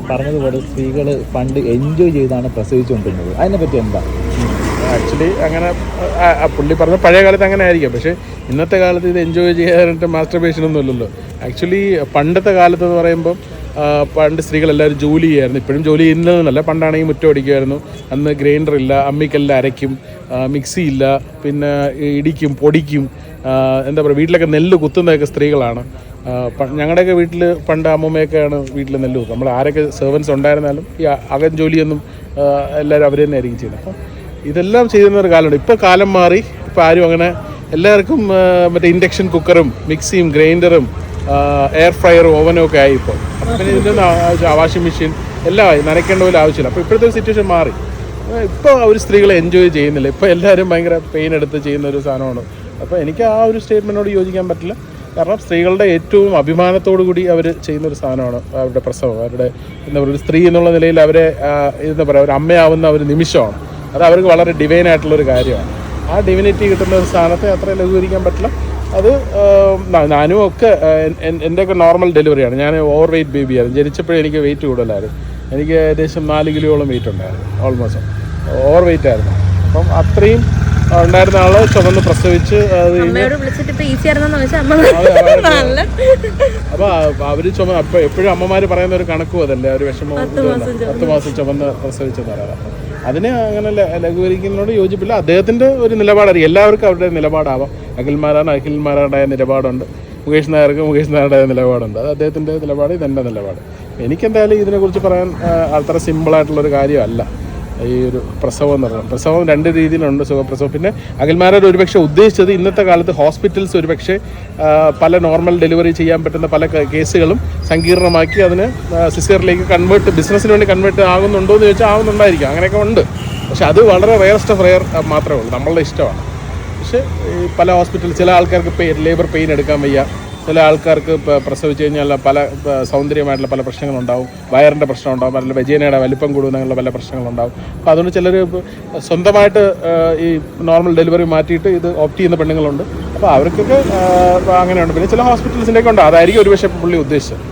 പറഞ്ഞതുപോലെ സ്ത്രീകൾ പണ്ട് എൻജോയ് ചെയ്താണ് പ്രസവിച്ചുകൊണ്ടിരുന്നത്. അതിനെപ്പറ്റി എന്താ? ആക്ച്വലി അങ്ങനെ പുള്ളി പറഞ്ഞ പഴയ കാലത്ത് അങ്ങനെ ആയിരിക്കും. പക്ഷേ ഇന്നത്തെ കാലത്ത് ഇത് എൻജോയ് ചെയ്യാനായിട്ട് മാസ്റ്റർബേഷനൊന്നും ഇല്ലല്ലോ. ആക്ച്വലി പണ്ടത്തെ കാലത്ത് എന്ന് പറയുമ്പം പണ്ട് സ്ത്രീകളെല്ലാവരും ജോലി ചെയ്യായിരുന്നു. ഇപ്പോഴും ജോലി ചെയ്യുന്നതെന്നല്ല, പണ്ടാണെങ്കിൽ മുറ്റം അടിക്കുമായിരുന്നു. അന്ന് ഗ്രൈൻഡർ ഇല്ല, അമ്മിക്കെല്ലാം അരയ്ക്കും, മിക്സി ഇല്ല, പിന്നെ ഇടിക്കും പൊടിക്കും. എന്താ പറയുക, വീട്ടിലൊക്കെ നെല്ല് കുത്തുന്നതൊക്കെ സ്ത്രീകളാണ്. ഞങ്ങളുടെയൊക്കെ വീട്ടിൽ പണ്ട് അമ്മൂമ്മയൊക്കെയാണ് വീട്ടിൽ നെല്ല് കുത്തും. നമ്മൾ ആരൊക്കെ സെർവൻസ് ഉണ്ടായിരുന്നാലും ഈ അകൻ ജോലിയൊന്നും എല്ലാവരും അവർ തന്നെ ആയിരിക്കും ചെയ്യുന്നത്. അപ്പം ഇതെല്ലാം ചെയ്യുന്ന ഒരു കാലമുണ്ട്. ഇപ്പോൾ കാലം മാറി. ഇപ്പോൾ ആരും അങ്ങനെ, എല്ലാവർക്കും മറ്റേ ഇൻഡക്ഷൻ കുക്കറും മിക്സിയും ഗ്രൈൻഡറും എയർ ഫ്രയറും ഓവനും ഒക്കെ ആയി. ഇപ്പോൾ അപ്പം പിന്നെ ഇതിൻ്റെ വാഷിംഗ് മെഷീൻ എല്ലാം ആയി, നനയ്ക്കേണ്ട പോലെ ആവശ്യമില്ല. അപ്പോൾ ഇപ്പോഴത്തെ ഒരു സിറ്റുവേഷൻ മാറി. ഇപ്പോൾ ഒരു സ്ത്രീകളെ എൻജോയ് ചെയ്യുന്നില്ല. ഇപ്പോൾ എല്ലാവരും ഭയങ്കര പെയിൻ എടുത്ത് ചെയ്യുന്ന ഒരു സാധനമാണ്. അപ്പോൾ എനിക്ക് ആ ഒരു സ്റ്റേറ്റ്മെൻറ്റോട് യോജിക്കാൻ പറ്റില്ല. കാരണം സ്ത്രീകളുടെ ഏറ്റവും അഭിമാനത്തോടു കൂടി അവർ ചെയ്യുന്നൊരു സാധനമാണ് അവരുടെ പ്രസവം. അവരുടെ എന്താ പറയുക, ഒരു സ്ത്രീ എന്നുള്ള നിലയിൽ അവരെ എന്താ പറയുക, ഒരു അമ്മയാവുന്ന ഒരു നിമിഷമാണ്. അത് അവർക്ക് വളരെ ഡിവൈനായിട്ടുള്ളൊരു കാര്യമാണ്. ആ ഡിവിനിറ്റി കിട്ടുന്ന ഒരു സ്ഥാനത്തെ അത്ര ലഘൂകരിക്കാൻ പറ്റില്ല. അത് ഞാനും ഒക്കെ എൻ്റെയൊക്കെ നോർമൽ ഡെലിവറിയാണ്. ഞാൻ ഓവർ വെയ്റ്റ് ബേബിയായിരുന്നു. ജനിച്ചപ്പോഴേ എനിക്ക് വെയിറ്റ് കൂടുതലായിരുന്നു. എനിക്ക് ഏകദേശം 4 കിലോയോളം വെയിറ്റ് ഉണ്ടായിരുന്നു. ഓൾമോസ്റ്റ് ഓവർ വെയിറ്റ് ആയിരുന്നു. അപ്പം അത്രയും ഉണ്ടായിരുന്ന ആള് ചുമന്ന് പ്രസവിച്ച് അപ്പോൾ അവര് അപ്പോൾ എപ്പോഴും അമ്മമാർ പറയുന്ന ഒരു കണക്കും അതല്ലേ, ഒരു വിഷമം 10 മാസം ചുമന്ന് പ്രസവിച്ചെന്ന് പറയാം. അതിനെ അങ്ങനെ ലഘൂകരിക്കുന്നതിനോട് യോജിപ്പില്ല. അദ്ദേഹത്തിൻ്റെ ഒരു നിലപാടായിരിക്കും. എല്ലാവർക്കും അവരുടെ നിലപാടാവാം. അഖിൽമാരുടെ നിലപാടുണ്ട്, മുകേഷ് നായരുടെ നിലപാടുണ്ട്. അത് അദ്ദേഹത്തിൻ്റെ നിലപാട്, ഇതെൻ്റെ നിലപാട്. എനിക്കെന്തായാലും ഇതിനെക്കുറിച്ച് പറയാൻ അത്ര സിമ്പിളായിട്ടുള്ളൊരു കാര്യമല്ല ഈ ഒരു പ്രസവം എന്ന് പറയുന്നത്. പ്രസവം 2 രീതിയിലുണ്ട്, സുഖപ്രസവം. പിന്നെ അഖിൽമാരോട് ഒരുപക്ഷെ ഉദ്ദേശിച്ചത് ഇന്നത്തെ കാലത്ത് ഹോസ്പിറ്റൽസ് ഒരുപക്ഷെ പല നോർമൽ ഡെലിവറി ചെയ്യാൻ പറ്റുന്ന പല കേസുകളും സങ്കീർണമാക്കി അതിന് സിസേറിലേക്ക് ബിസിനസ്സിന് വേണ്ടി കൺവേർട്ട് ആകുന്നുണ്ടോ എന്ന് ചോദിച്ചാൽ ആവുന്നുണ്ടായിരിക്കും. അങ്ങനെയൊക്കെ ഉണ്ട്. പക്ഷെ അത് വളരെ റെയറസ്റ്റ് ഓഫ് റെയർ മാത്രമേ ഉള്ളൂ. നമ്മളുടെ ഇഷ്ടമാണ്. പക്ഷേ ഈ പല ഹോസ്പിറ്റൽ ചില ആൾക്കാർക്ക് ലേബർ പെയിൻ എടുക്കാൻ വയ്യ, ചില ആൾക്കാർക്ക് പ്രസവിച്ച് കഴിഞ്ഞാൽ പല സൗന്ദര്യമായിട്ടുള്ള പല പ്രശ്നങ്ങളുണ്ടാവും, വയറിൻ്റെ പ്രശ്നം ഉണ്ടാവും, അല്ലെങ്കിൽ വെജീനയുടെ വലിപ്പം കൂടുന്നതിനുള്ള പല പ്രശ്നങ്ങളുണ്ടാവും. അപ്പോൾ അതുകൊണ്ട് ചിലർ സ്വന്തമായിട്ട് ഈ നോർമൽ ഡെലിവറി മാറ്റിയിട്ട് ഇത് ഓപ്റ്റ് ചെയ്യുന്ന പെണ്ണുങ്ങളുണ്ട്. അപ്പോൾ അവർക്കൊക്കെ അങ്ങനെയുണ്ട്. പിന്നെ ചില ഹോസ്പിറ്റൽസിൻ്റെയൊക്കെ ഉണ്ട്. അതായിരിക്കും ഒരുപക്ഷെ പുള്ളി ഉദ്ദേശിച്ചത്.